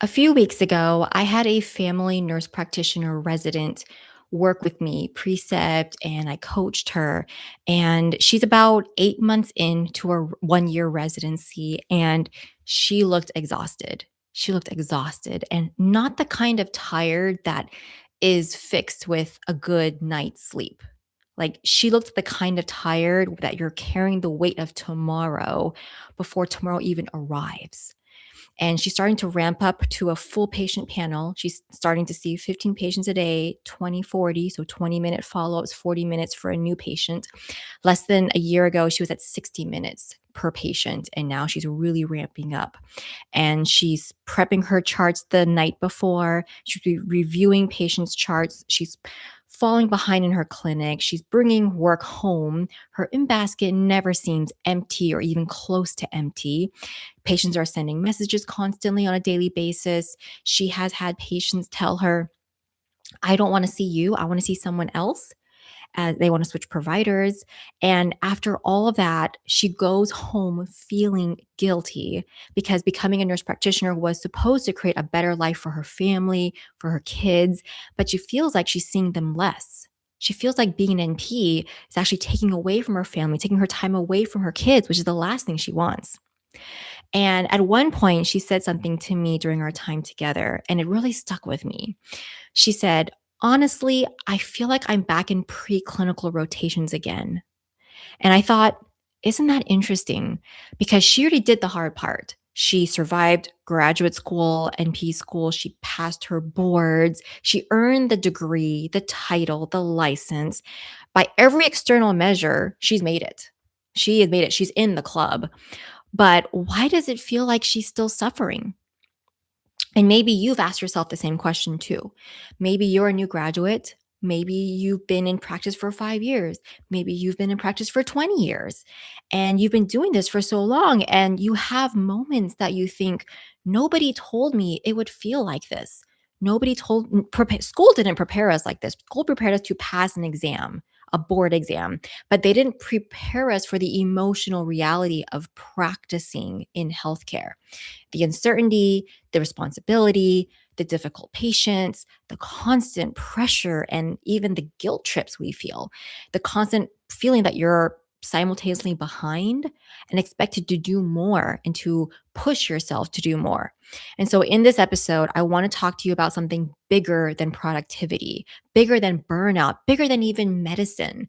A few weeks ago, I had a family nurse practitioner resident work with me, precept, and I coached her. And she's about 8 months into her 1 year residency, and she looked exhausted. She looked exhausted and not the kind of tired that is fixed with a good night's sleep. Like she looked the kind of tired that you're carrying the weight of tomorrow before tomorrow even arrives, and she's starting to ramp up to a full patient panel. She's starting to see 15 patients a day, 20/40, so 20-minute follow-ups, 40 minutes for a new patient. Less than a year ago, she was at 60 minutes per patient, and now she's really ramping up. And she's prepping her charts the night before. She's reviewing patients' charts. She's falling behind in her clinic. She's bringing work home. Her in basket never seems empty or even close to empty. Patients are sending messages constantly on a daily basis. She has had patients tell her, I don't want to see you. I want to see someone else. They want to switch providers. And after all of that, she goes home feeling guilty because becoming a nurse practitioner was supposed to create a better life for her family, for her kids, but she feels like she's seeing them less. She feels like being an NP is actually taking away from her family, taking her time away from her kids, which is the last thing she wants. And at one point, she said something to me during our time together, and it really stuck with me. She said, honestly, I feel like I'm back in preclinical rotations again. And I thought, isn't that interesting? Because she already did the hard part. She survived graduate school, NP school. She passed her boards. She earned the degree, the title, the license. By every external measure, she's made it. She has made it. She's in the club. But why does it feel like she's still suffering? And maybe you've asked yourself the same question too. Maybe you're a new graduate. Maybe you've been in practice for 5 years. Maybe you've been in practice for 20 years. And you've been doing this for so long. And you have moments that you think, nobody told me it would feel like this. Nobody told, school didn't prepare us like this. School prepared us to pass an exam, a board exam, but they didn't prepare us for the emotional reality of practicing in healthcare, the uncertainty, the responsibility, the difficult patients, the constant pressure, and even the guilt trips we feel, the constant feeling that you're simultaneously behind and expected to do more and to push yourself to do more. And so, in this episode, I want to talk to you about something bigger than productivity, bigger than burnout, bigger than even medicine,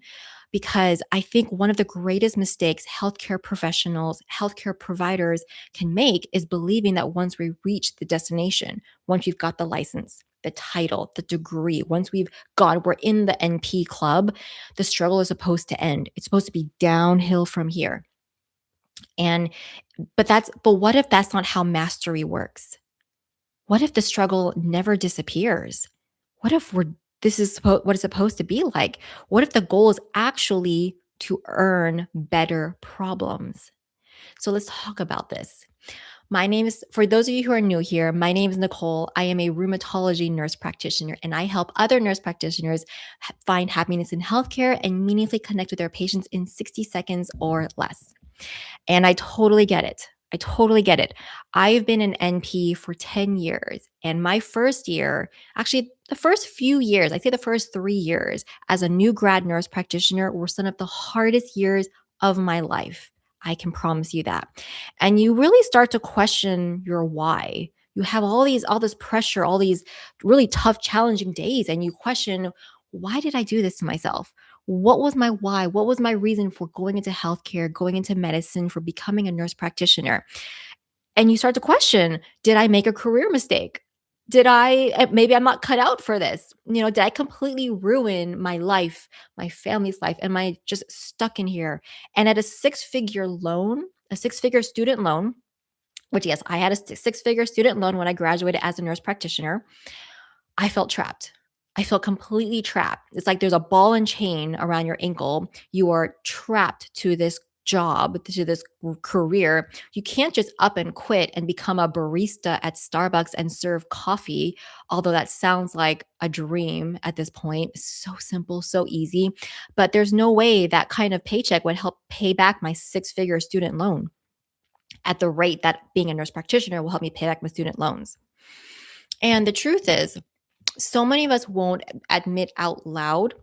because I think one of the greatest mistakes healthcare professionals, healthcare providers can make is believing that once we reach the destination, once we've got the license, the title, the degree, once we're in the NP club, the struggle is supposed to end. It's supposed to be downhill from here. And but what if that's not how mastery works? What if the struggle never disappears? What if what it's supposed to be like? What if the goal is actually to earn better problems? So let's talk about this. For those of you who are new here, my name is Nicole. I am a rheumatology nurse practitioner, and I help other nurse practitioners find happiness in healthcare and meaningfully connect with their patients in 60 seconds or less. And I totally get it. I totally get it. I've been an NP for 10 years. And my first year, actually, the first few years, I'd say the first 3 years as a new grad nurse practitioner were some of the hardest years of my life. I can promise you that. And you really start to question your why. You have all this pressure, all these really tough, challenging days, and you question, why did I do this to myself? What was my why? What was my reason for going into healthcare, going into medicine, for becoming a nurse practitioner? And you start to question, did I make a career mistake? Maybe I'm not cut out for this? Did I completely ruin my life, my family's life? Am I just stuck in here? And at a six-figure student loan, which, yes, I had a six-figure student loan when I graduated as a nurse practitioner, I felt trapped. I felt completely trapped. It's like there's a ball and chain around your ankle. You are trapped to this job, to this career. You can't just up and quit and become a barista at Starbucks and serve coffee, although that sounds like a dream at this point. It's so simple, so easy. But there's no way that kind of paycheck would help pay back my six-figure student loan at the rate that being a nurse practitioner will help me pay back my student loans. And the truth is, so many of us won't admit out loud,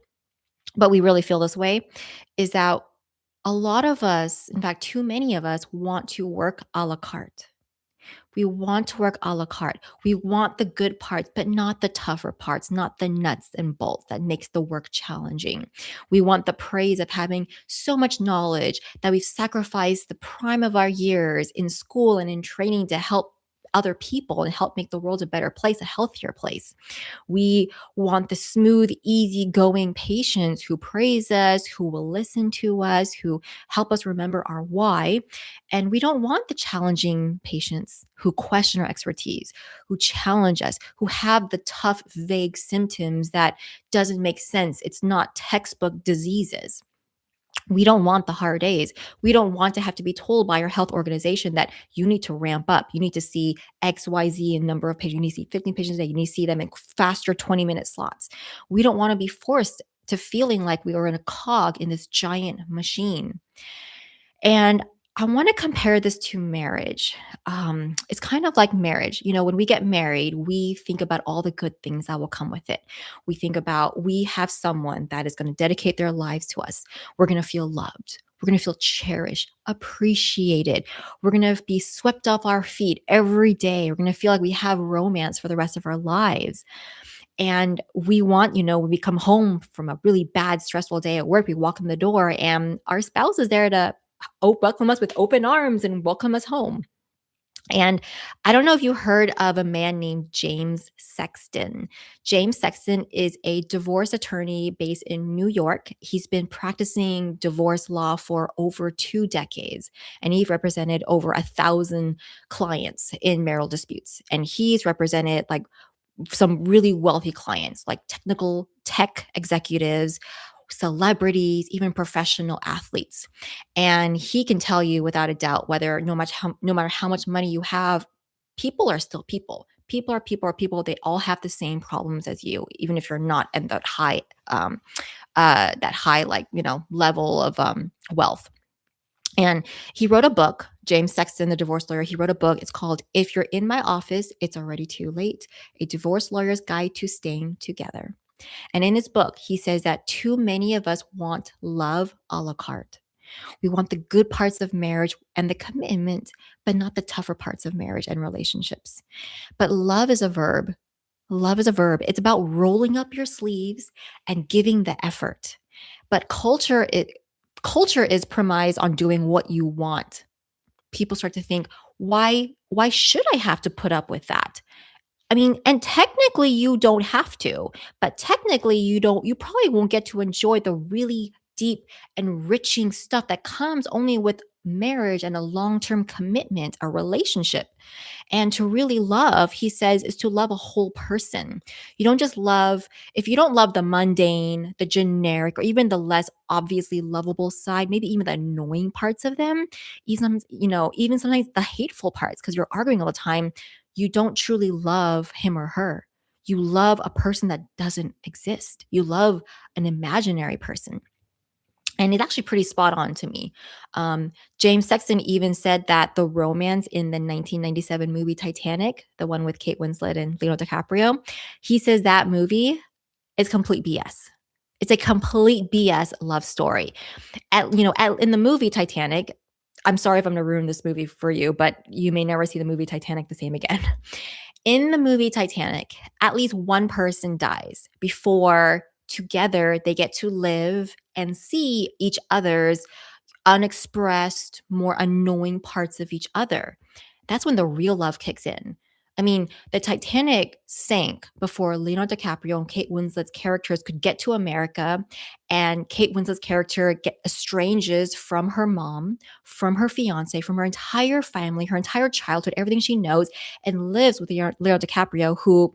but we really feel this way, is that a lot of us, in fact, too many of us want to work a la carte. We want to work a la carte. We want the good parts, but not the tougher parts, not the nuts and bolts that makes the work challenging. We want the praise of having so much knowledge that we've sacrificed the prime of our years in school and in training to help other people and help make the world a better place, a healthier place. We want the smooth, easygoing patients who praise us, who will listen to us, who help us remember our why. And we don't want the challenging patients who question our expertise, who challenge us, who have the tough, vague symptoms that doesn't make sense. It's not textbook diseases. We don't want the hard days. We don't want to have to be told by our health organization that you need to ramp up. You need to see XYZ in number of patients. You need to see 15 patients a day. You need to see them in faster 20-minute slots. We don't want to be forced to feeling like we are in a cog in this giant machine. And I want to compare this to marriage. It's kind of like marriage. When we get married, we think about all the good things that will come with it. We think about we have someone that is going to dedicate their lives to us. We're going to feel loved. We're going to feel cherished, appreciated. We're going to be swept off our feet every day. We're going to feel like we have romance for the rest of our lives. And we want, when we come home from a really bad, stressful day at work, we walk in the door and our spouse is there to welcome us with open arms and welcome us home. And I don't know if you heard of a man named James Sexton. James Sexton is a divorce attorney based in New York. He's been practicing divorce law for over 2 decades, and he's represented over 1,000 clients in marital disputes. And he's represented like some really wealthy clients, like tech executives, celebrities, even professional athletes. And he can tell you without a doubt whether no matter how much money you have, people are still people. People are people. They all have the same problems as you, even if you're not at that high like level of wealth. And he wrote a book, James Sexton, the divorce lawyer. He wrote a book. It's called If You're in My Office, It's Already Too Late, A Divorce Lawyer's Guide to Staying Together. And in his book, he says that too many of us want love a la carte. We want the good parts of marriage and the commitment, but not the tougher parts of marriage and relationships. But love is a verb. Love is a verb. It's about rolling up your sleeves and giving the effort. But culture is premised on doing what you want. People start to think, why should I have to put up with that? I mean, and technically you don't have to, but technically you probably won't get to enjoy the really deep, enriching stuff that comes only with marriage and a long-term commitment, a relationship. And to really love, he says, is to love a whole person. You don't just love, if you don't love the mundane, the generic, or even the less obviously lovable side, maybe even the annoying parts of them, even sometimes the hateful parts, because you're arguing all the time, you don't truly love him or her. You love a person that doesn't exist. You love an imaginary person. And it's actually pretty spot on to me. James Sexton even said that the romance in the 1997 movie Titanic, the one with Kate Winslet and Leonardo DiCaprio, he says that movie is complete BS. It's a complete BS love story. In the movie Titanic, I'm sorry if I'm going to ruin this movie for you, but you may never see the movie Titanic the same again. In the movie Titanic, at least one person dies before together they get to live and see each other's unexpressed, more annoying parts of each other. That's when the real love kicks in. I mean, the Titanic sank before Leonardo DiCaprio and Kate Winslet's characters could get to America, and Kate Winslet's character estranges from her mom, from her fiance, from her entire family, her entire childhood, everything she knows, and lives with Leonardo DiCaprio, who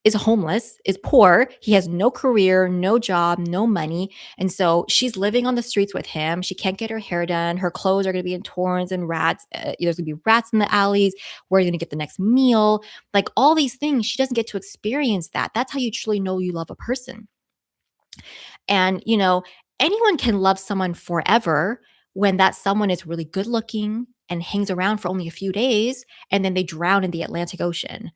is homeless, is poor. He has no career, no job, no money. And so she's living on the streets with him. She can't get her hair done. Her clothes are going to be in torrents and rats. There's going to be rats in the alleys. Where are you going to get the next meal? Like all these things, she doesn't get to experience that. That's how you truly know you love a person. And, anyone can love someone forever when that someone is really good looking and hangs around for only a few days and then they drown in the Atlantic Ocean.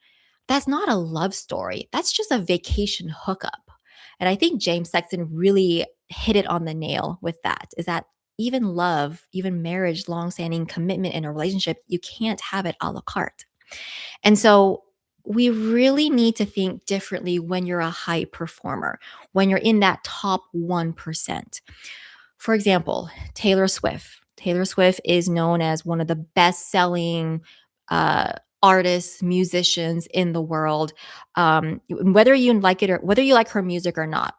That's not a love story. That's just a vacation hookup. And I think James Sexton really hit it on the nail with that is that even love, even marriage, long-standing commitment in a relationship, you can't have it a la carte. And so we really need to think differently when you're a high performer, when you're in that top 1%. For example, Taylor Swift. Taylor Swift is known as one of the best selling uh, artists, musicians in the world. Whether you like it or whether you like her music or not,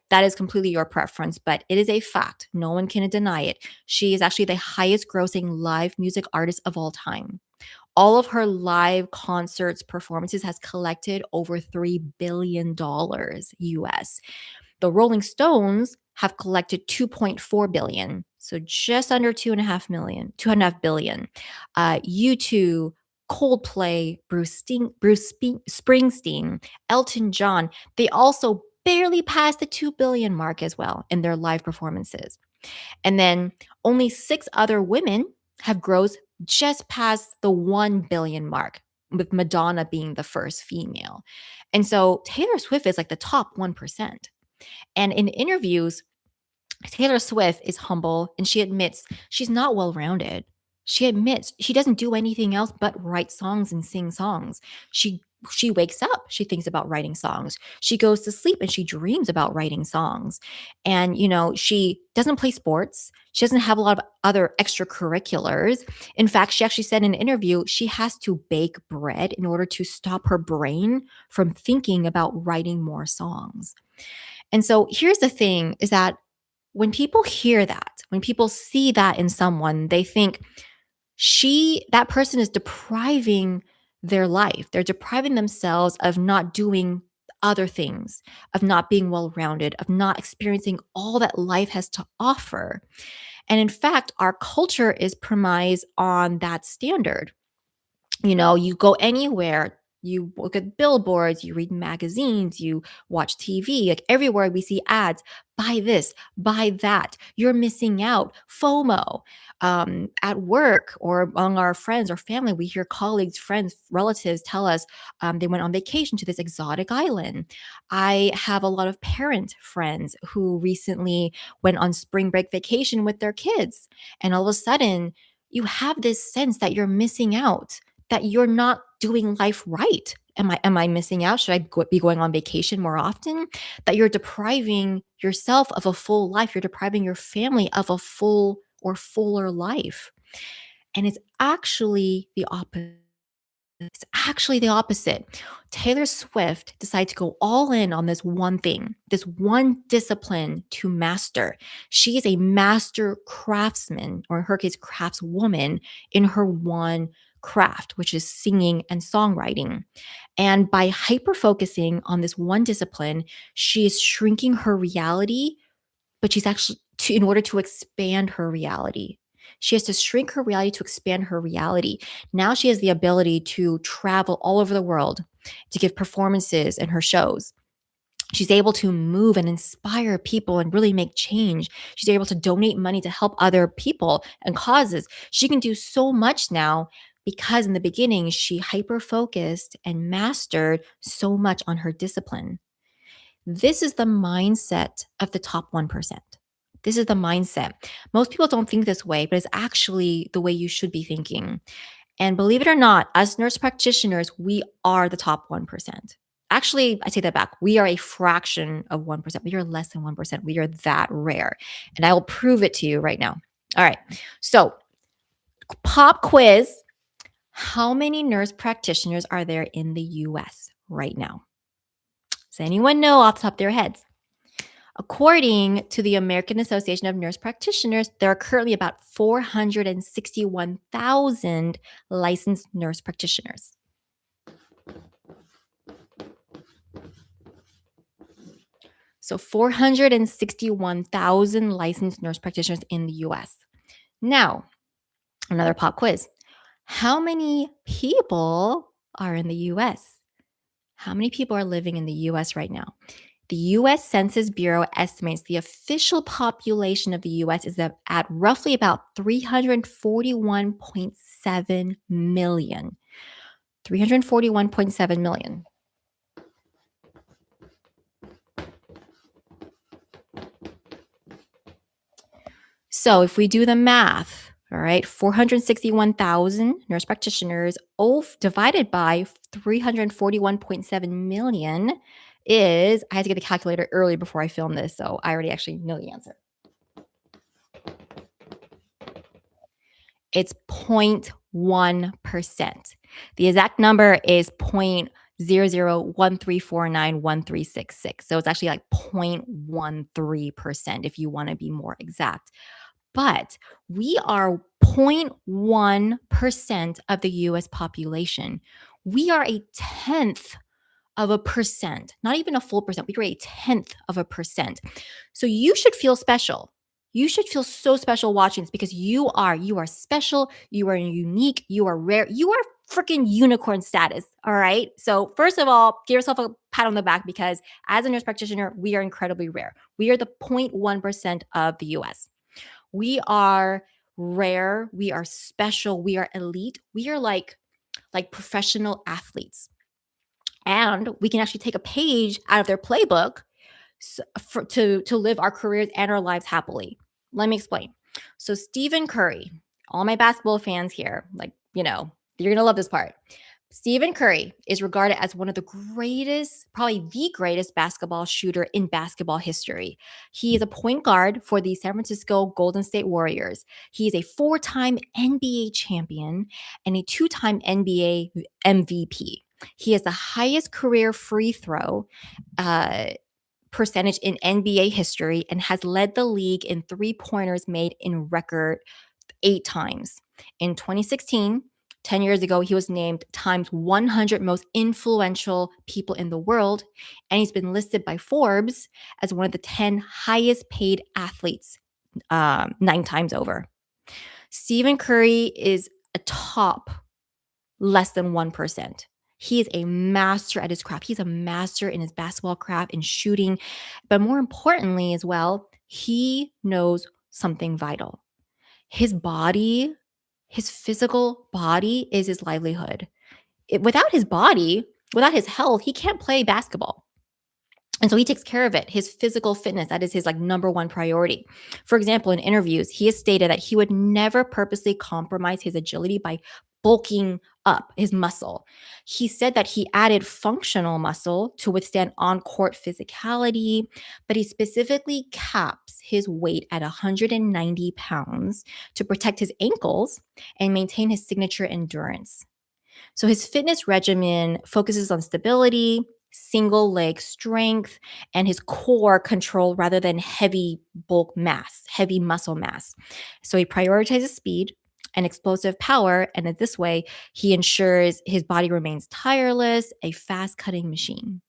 that is completely your preference, but it is a fact. No one can deny it. She is actually the highest grossing live music artist of all time. All of her live concerts performances has collected over $3 billion US. The Rolling Stones have collected 2.4 billion, so just under 2.5 billion. U2, Coldplay, Springsteen, Elton John, they also barely passed the 2 billion mark as well in their live performances. And then only 6 other women have grossed just past the 1 billion mark, with Madonna being the first female. And so Taylor Swift is like the top 1%. And in interviews, Taylor Swift is humble and she admits she's not well rounded. She admits she doesn't do anything else but write songs and sing songs. She wakes up, she thinks about writing songs. She goes to sleep and she dreams about writing songs. And she doesn't play sports. She doesn't have a lot of other extracurriculars. In fact, she actually said in an interview she has to bake bread in order to stop her brain from thinking about writing more songs. And so here's the thing is that when people hear that, when people see that in someone, they think that person is depriving their life. They're depriving themselves of not doing other things, of not being well rounded, of not experiencing all that life has to offer. And in fact, our culture is premised on that standard. You go anywhere, you look at billboards, you read magazines, you watch TV, like everywhere we see ads, buy this, buy that. You're missing out. FOMO. At work or among our friends or family, we hear colleagues, friends, relatives tell us they went on vacation to this exotic island. I have a lot of parent friends who recently went on spring break vacation with their kids. And all of a sudden, you have this sense that you're missing out, that you're not doing life right. Am I missing out? Should I be going on vacation more often? That you're depriving yourself of a full life. You're depriving your family of a full or fuller life. And it's actually the opposite. It's actually the opposite. Taylor Swift decided to go all in on this one thing, this one discipline to master. She is a master craftsman, or in her case, craftswoman in her one craft, which is singing and songwriting. And by hyper focusing on this one discipline, she is shrinking her reality, but she's actually, in order to expand her reality. She has to shrink her reality to expand her reality. Now she has the ability to travel all over the world to give performances in her shows. She's able to move and inspire people and really make change. She's able to donate money to help other people and causes. She can do so much now because in the beginning, she hyper focused and mastered so much on her discipline. This is the mindset of the top 1%. This is the mindset. Most people don't think this way, but it's actually the way you should be thinking. And believe it or not, as nurse practitioners, we are the top 1%. Actually, I take that back. We are a fraction of 1%. We are less than 1%. We are that rare. And I will prove it to you right now. All right. So, pop quiz. How many nurse practitioners are there in the US right now? Does anyone know off the top of their heads? According to the American Association of Nurse Practitioners, there are currently about 461,000 licensed nurse practitioners. So 461,000 licensed nurse practitioners in the US. Now, another pop quiz. How many people are in the US? How many people are living in the US right now? The US Census Bureau estimates the official population of the US is at roughly about 341.7 million. 341.7 million. So if we do the math, all right, 461,000 nurse practitioners divided by 341.7 million is, I had to get the calculator early before I filmed this, so I already actually know the answer. It's 0.1%. The exact number is 0.0013491366. So it's actually like 0.13% if you want to be more exact. But we are 0.1% of the US population. We are a tenth of a percent, not even a full percent. We are a tenth of a percent. So you should feel special. You should feel so special watching this because you are special, you are unique, you are rare, you are freaking unicorn status. All right. So, first of all, give yourself a pat on the back because as a nurse practitioner, we are incredibly rare. We are the 0.1% of the US. We are rare, we are special, we are elite, we are like professional athletes. And we can actually take a page out of their playbook to live our careers and our lives happily. Let me explain. So Stephen Curry, all my basketball fans here, you're going to love this part. Stephen Curry is regarded as one of the greatest, probably the greatest basketball shooter in basketball history. He is a point guard for the San Francisco Golden State Warriors. He is a 4-time NBA champion and a 2-time NBA MVP. He has the highest career free throw percentage in NBA history and has led the league in three-pointers made in record 8 times. In 2016, 10 years ago, he was named Time's 100 most influential people in the world, and he's been listed by Forbes as one of the 10 highest paid athletes 9 times over. Stephen Curry is a top less than 1%. He is a master at his craft. He's a master in his basketball craft, in shooting. But more importantly, as well, he knows something vital. His body, his physical body is his livelihood. Without his body, without his health, he can't play basketball. And so he takes care of it. His physical fitness, that is his number one priority. For example, in interviews, he has stated that he would never purposely compromise his agility by bulking up his muscle. He said that he added functional muscle to withstand on-court physicality, but he specifically caps his weight at 190 pounds to protect his ankles and maintain his signature endurance. So his fitness regimen focuses on stability, single leg strength, and his core control rather than heavy bulk mass, heavy muscle mass. So he prioritizes speed and explosive power, and in this way, he ensures his body remains tireless, a fast cutting machine.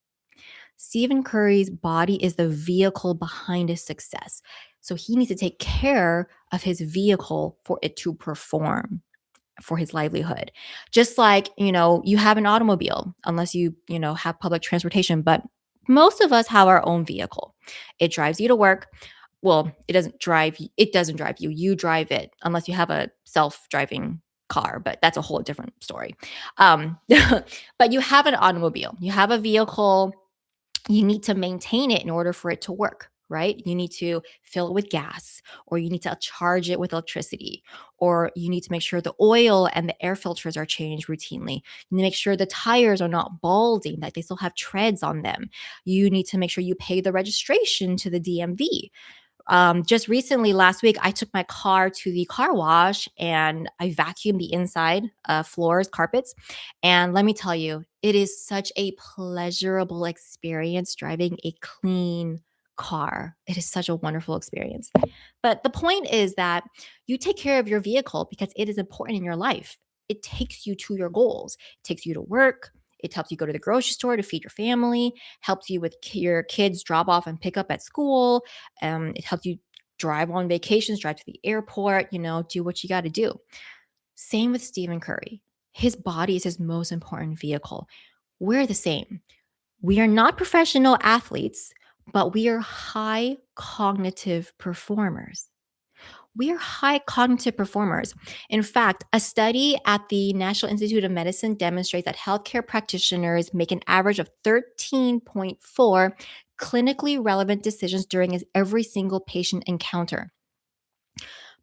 Stephen Curry's body is the vehicle behind his success. So he needs to take care of his vehicle for it to perform, for his livelihood. Just like, you have an automobile, unless you have public transportation, but most of us have our own vehicle. It drives you to work. Well, it doesn't drive you. You drive it unless you have a self-driving car, but that's a whole different story. But you have an automobile. You have a vehicle. You need to maintain it in order for it to work, right? You need to fill it with gas, or you need to charge it with electricity, or you need to make sure the oil and the air filters are changed routinely. You need to make sure the tires are not balding, that they still have treads on them. You need to make sure you pay the registration to the DMV. Just recently, last week, I took my car to the car wash and I vacuumed the inside floors, carpets. And let me tell you, it is such a pleasurable experience driving a clean car. It is such a wonderful experience. But the point is that you take care of your vehicle because it is important in your life. It takes you to your goals, it takes you to work. It helps you go to the grocery store to feed your family, helps you with your kids drop off and pick up at school, it helps you drive on vacations, drive to the airport, do what you got to do. Same with Stephen Curry. His body is his most important vehicle. We're the same. We are not professional athletes, but we are high cognitive performers. We are high cognitive performers. In fact, a study at the National Institute of Medicine demonstrates that healthcare practitioners make an average of 13.4 clinically relevant decisions during every single patient encounter.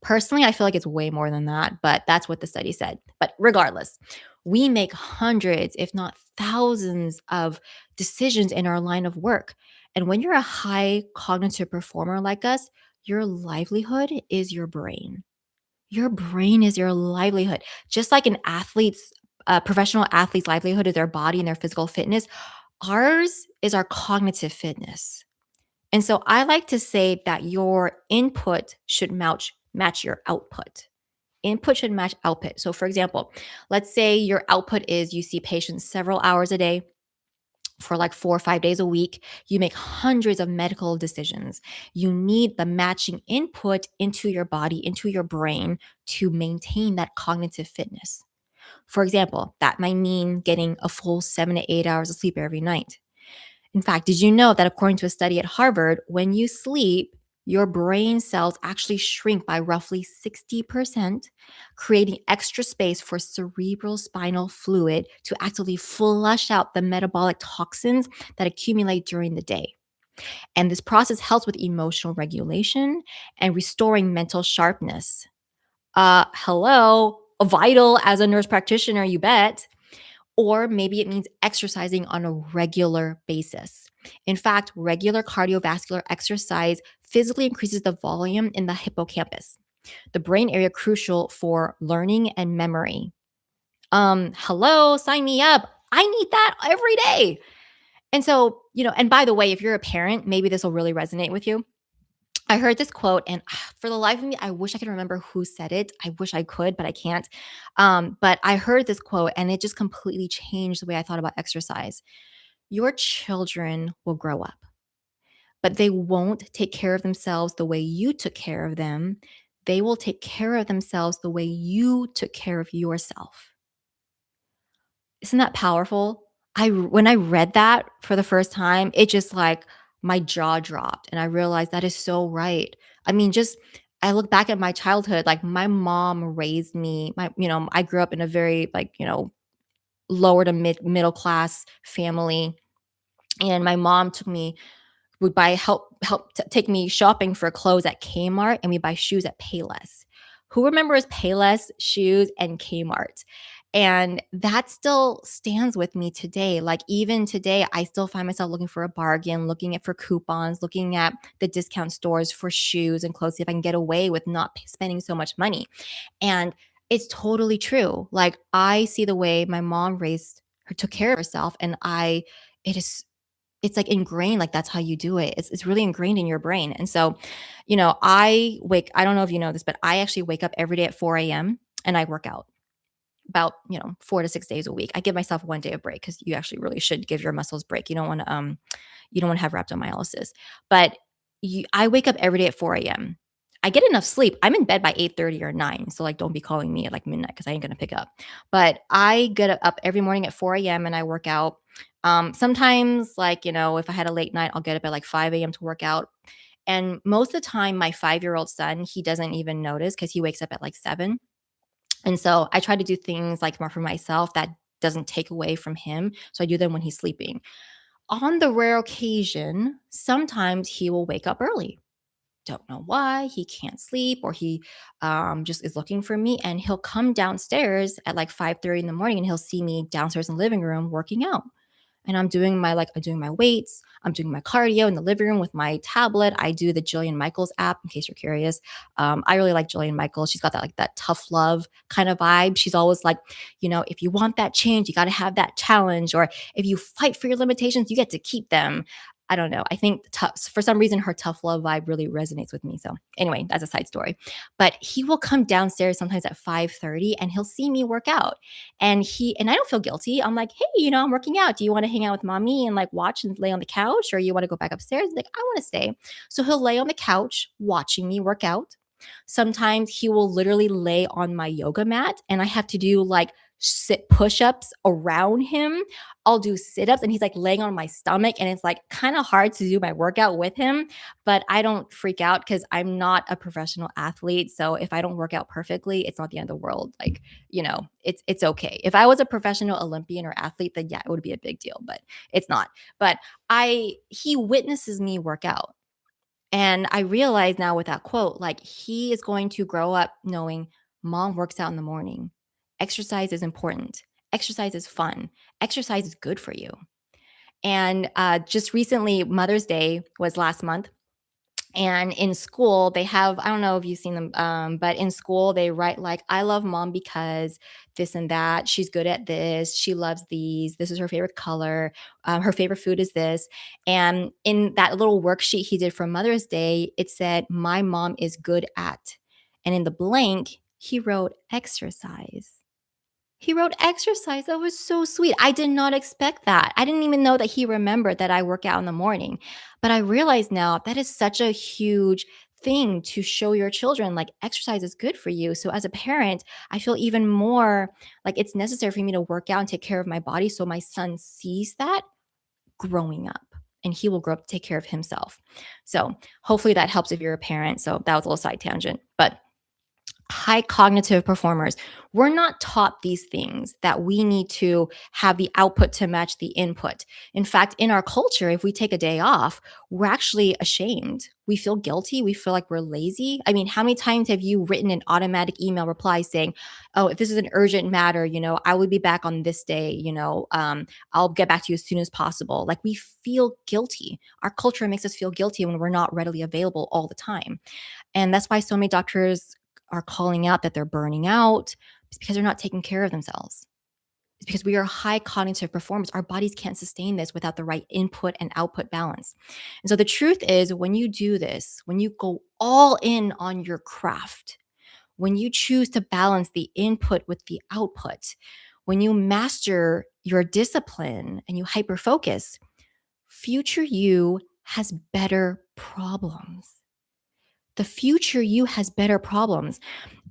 Personally, I feel like it's way more than that, but that's what the study said. But regardless, we make hundreds, if not thousands, of decisions in our line of work. And when you're a high cognitive performer like us, your livelihood is your brain. Your brain is your livelihood. Just like an athlete's, professional athlete's livelihood is their body and their physical fitness, ours is our cognitive fitness. And so I like to say that your input should match your output. Input should match output. So, for example, let's say your output is you see patients several hours a day for like 4 or 5 days a week. You make hundreds of medical decisions. You need the matching input into your body, into your brain to maintain that cognitive fitness. For example, that might mean getting a full 7 to 8 hours of sleep every night. In fact, did you know that according to a study at Harvard, when you sleep, your brain cells actually shrink by roughly 60%, creating extra space for cerebral spinal fluid to actively flush out the metabolic toxins that accumulate during the day. And this process helps with emotional regulation and restoring mental sharpness. Hello, vital as a nurse practitioner, you bet. Or maybe it means exercising on a regular basis. In fact, regular cardiovascular exercise physically increases the volume in the hippocampus, the brain area crucial for learning and memory. Hello, sign me up. I need that every day. And so, and by the way, if you're a parent, maybe this will really resonate with you. I heard this quote, and for the life of me, I wish I could remember who said it. I wish I could, but I can't. But I heard this quote, and it just completely changed the way I thought about exercise. Your children will grow up, but they won't take care of themselves the way you took care of them. They will take care of themselves the way you took care of yourself. Isn't that powerful? When I read that for the first time, it just like my jaw dropped and I realized that is so right. I mean, just I look back at my childhood, like my mom raised me, I grew up in a very like, lower to middle class family, and my mom took me would buy help take me shopping for clothes at Kmart, and we buy shoes at Payless. Who remembers Payless shoes and Kmart? And that still stands with me today. Like even today, I still find myself looking for a bargain, looking at for coupons, looking at the discount stores for shoes and clothes, see if I can get away with not spending so much money. And it's totally true. Like I see the way my mom raised her, took care of herself, and it is it's like ingrained, like that's how you do it. It's really ingrained in your brain. And so, I don't know if you know this, but I actually wake up every day at 4 a.m. and I work out about, 4 to 6 days a week. I give myself one day of break because you actually really should give your muscles break. You don't want to have rhabdomyolysis. But I wake up every day at 4 a.m. I get enough sleep. I'm in bed by 8:30 or 9. So like don't be calling me at like midnight because I ain't gonna pick up. But I get up every morning at 4 a.m. and I work out. Sometimes like, if I had a late night, I'll get up at like 5 a.m. to work out. And most of the time, my 5-year-old son, he doesn't even notice because he wakes up at like 7. And so I try to do things like more for myself that doesn't take away from him. So I do them when he's sleeping. On the rare occasion, sometimes he will wake up early. Don't know why. He can't sleep or he just is looking for me. And he'll come downstairs at like 5:30 in the morning and he'll see me downstairs in the living room working out. And I'm doing my weights, I'm doing my cardio in the living room with my tablet. I do the Jillian Michaels app in case you're curious. I really like Jillian Michaels. She's got that like that tough love kind of vibe. She's always like, if you want that change, you got to have that challenge, or if you fight for your limitations, you get to keep them. I don't know. I think for some reason her tough love vibe really resonates with me. So anyway, that's a side story. But he will come downstairs sometimes at 5:30 and he'll see me work out. And I don't feel guilty. I'm like, hey, I'm working out. Do you want to hang out with mommy and like watch and lay on the couch, or you want to go back upstairs? Like, I want to stay. So he'll lay on the couch watching me work out. Sometimes he will literally lay on my yoga mat and I have to do like sit push-ups around him. I'll do sit-ups and he's like laying on my stomach and it's like kind of hard to do my workout with him, but I don't freak out cuz I'm not a professional athlete. So if I don't work out perfectly, it's not the end of the world. Like, it's okay. If I was a professional Olympian or athlete, then yeah, it would be a big deal, but it's not. But I he witnesses me work out. And I realize now with that quote, like he is going to grow up knowing mom works out in the morning. Exercise is important. Exercise is fun. Exercise is good for you. And just recently, Mother's Day was last month. And in school, they have, I don't know if you've seen them, but in school, they write like, I love mom because this and that. She's good at this. She loves these. This is her favorite color. Her favorite food is this. And in that little worksheet he did for Mother's Day, it said, my mom is good at. And in the blank, he wrote exercise. He wrote exercise. That was so sweet. I did not expect that. I didn't even know that he remembered that I work out in the morning. But I realize now that is such a huge thing to show your children like exercise is good for you. So as a parent, I feel even more like it's necessary for me to work out and take care of my body so my son sees that growing up and he will grow up to take care of himself. So hopefully that helps if you're a parent. So that was a little side tangent. But high cognitive performers, we're not taught these things that we need to have the output to match the input. In fact, in our culture, if we take a day off, we're actually ashamed. We feel guilty. We feel like we're lazy. I mean, how many times have you written an automatic email reply saying, oh, if this is an urgent matter, I will be back on this day, I'll get back to you as soon as possible. Like we feel guilty. Our culture makes us feel guilty when we're not readily available all the time. And that's why so many doctors are calling out that they're burning out. It's because they're not taking care of themselves. It's because we are high cognitive performers. Our bodies can't sustain this without the right input and output balance. And so the truth is, when you do this, when you go all in on your craft, when you choose to balance the input with the output, when you master your discipline and you hyper focus, future you has better problems. The future you has better problems.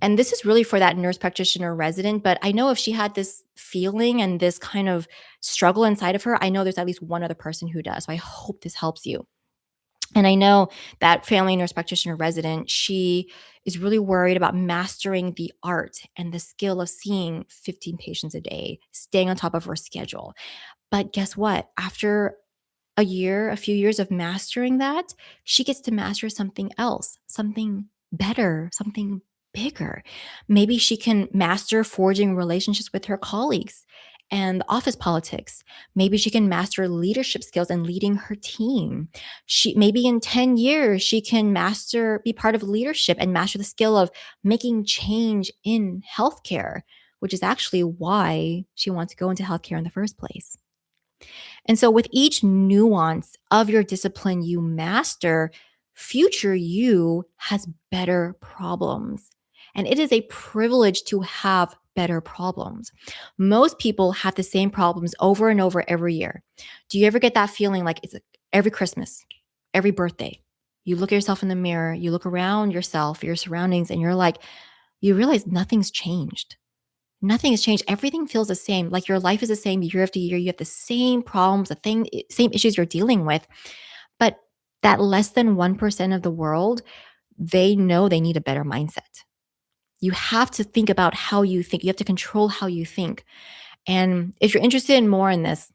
And this is really for that nurse practitioner resident. But I know if she had this feeling and this kind of struggle inside of her, I know there's at least one other person who does. So I hope this helps you. And I know that family nurse practitioner resident, she is really worried about mastering the art and the skill of seeing 15 patients a day, staying on top of her schedule. But guess what? After a few years of mastering that, she gets to master something else, something better, something bigger. Maybe she can master forging relationships with her colleagues and office politics. Maybe she can master leadership skills and leading her team. She maybe in 10 years she can be part of leadership and master the skill of making change in healthcare, which is actually why she wants to go into healthcare in the first place. And so, with each nuance of your discipline you master, future you has better problems. And it is a privilege to have better problems. Most people have the same problems over and over every year. Do you ever get that feeling like it's every Christmas, every birthday? You look at yourself in the mirror, you look around yourself, your surroundings, and you're like, you realize nothing's changed. Nothing has changed. Everything feels the same. Like your life is the same year after year. You have the same problems, same issues you're dealing with. But that less than 1% of the world, they know they need a better mindset. You have to think about how you think. You have to control how you think. And if you're interested in more in this,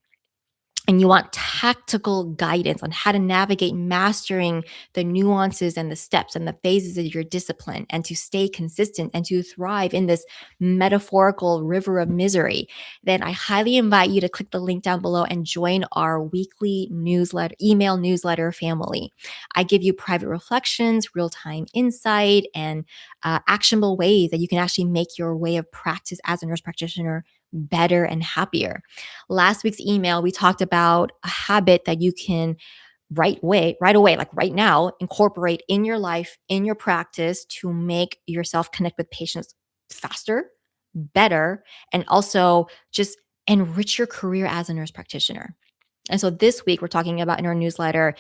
and you want tactical guidance on how to navigate mastering the nuances and the steps and the phases of your discipline and to stay consistent and to thrive in this metaphorical river of misery, then I highly invite you to click the link down below and join our weekly email newsletter family. I give you private reflections, real-time insight, and actionable ways that you can actually make your way of practice as a nurse practitioner better and happier. Last week's email, we talked about a habit that you can right away, like right now, incorporate in your life, in your practice to make yourself connect with patients faster, better, and also just enrich your career as a nurse practitioner. And so this week, we're talking about in our newsletter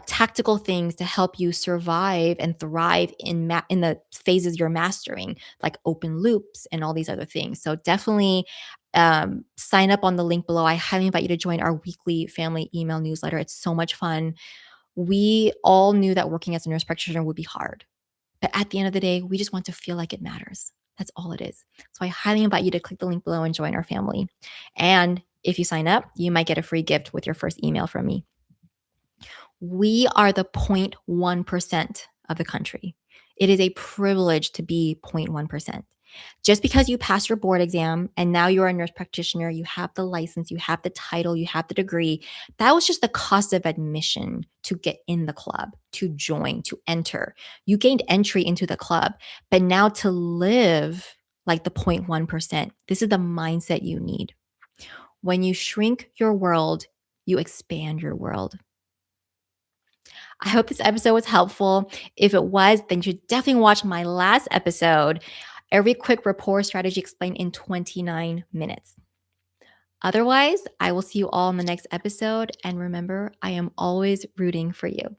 tactical things to help you survive and thrive in the phases you're mastering, like open loops and all these other things. So definitely sign up on the link below. I highly invite you to join our weekly family email newsletter. It's so much fun. We all knew that working as a nurse practitioner would be hard. But at the end of the day, we just want to feel like it matters. That's all it is. So I highly invite you to click the link below and join our family. And if you sign up, you might get a free gift with your first email from me. We are the 0.1% of the country. It is a privilege to be 0.1%. Just because you pass your board exam and now you're a nurse practitioner, you have the license, you have the title, you have the degree, that was just the cost of admission to get in the club, to join, to enter. You gained entry into the club, but now to live like the 0.1%, this is the mindset you need. When you shrink your world, you expand your world. I hope this episode was helpful. If it was, then you should definitely watch my last episode, Every Quick Rapport Strategy Explained in 29 Minutes. Otherwise, I will see you all in the next episode. And remember, I am always rooting for you.